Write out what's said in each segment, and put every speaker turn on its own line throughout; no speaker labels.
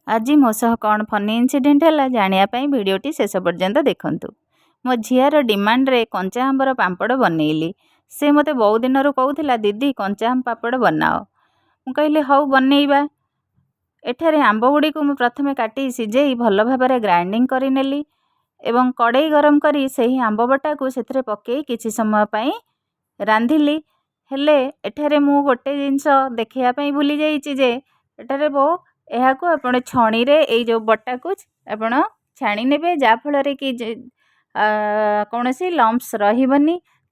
आज मो सह कौन फनी इनसीडेंट है जानापी भिडटी शेष पर्यंत देखूँ। मो झीर डिमांड रे कंचा आंबर पापड़ बनइली। से मत बहुत दिन कहूला दीदी कंचा आम पापड़ बनाओ। मु कहली हौ बनइबा। एठारे आंब गुड़ी को प्रथम काटी सिझे भल भाव ग्राइंडिंग करनेली एवं कड़ई गरम करी सही आंब बटा को से पकई किछि समय पई रांधिली। हेले एठारे मु गोटे जिनस देखापी भूली जाइए जे एठारे बो यह को आपण छणी रे ए जो बटा को आपण छाणी नेबे जा फल कि कौन सी लम्प्स रही।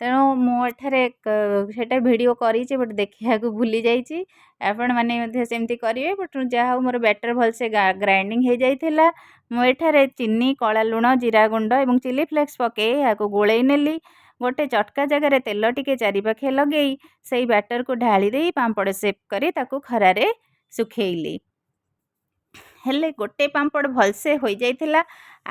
तेणु मुझे वीडियो करी बट देखा भूली जाइए। आपण मैंने सेमती करेंगे बट जहाँ मोर बैटर भलसे ग्राइंडिंग हो जाइए। मुझे चीनी कला लुण जीरा गुंड और चिली फ्लेक्स पकई या गोलई नेली। गोटे चटका जगार तेल टिके चारिपाखे लगे से बैटर को ढाली दे पांपड़ सेप करी ताकू खरारे सुखेली। हेले गोटे पांपड़ भलसे हो जाइथिला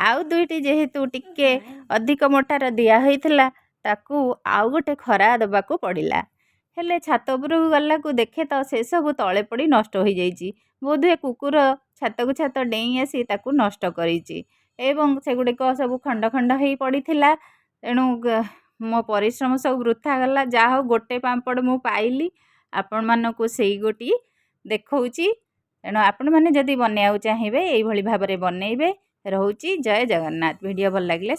आउ दुईटी जेहेतु टिके अधिक मोटार दिया होइथिला ताकू आउ गोटे खरा दबाकू पड़िला। हेले छात उपरकू गला को देखे तो से सब तले पड़ी नष्ट हो जाइए। बोधे कुकुर छात को छात डेई आसी ताकू नष्ट करिछि एवं सेगुड़िक सब खंड खंड हो पड़ीथिला। तेणु मो परिश्रम सब वृथा गला। जा हो गोटे पांपड़ मु पाइली आपण मानकू सेई गोटी देखौछि। तेणु आपण मैंने जदि बनैया चाहिए यही भाव में बनइबे। रोची जय जगन्नाथ। वीडियो भल लगे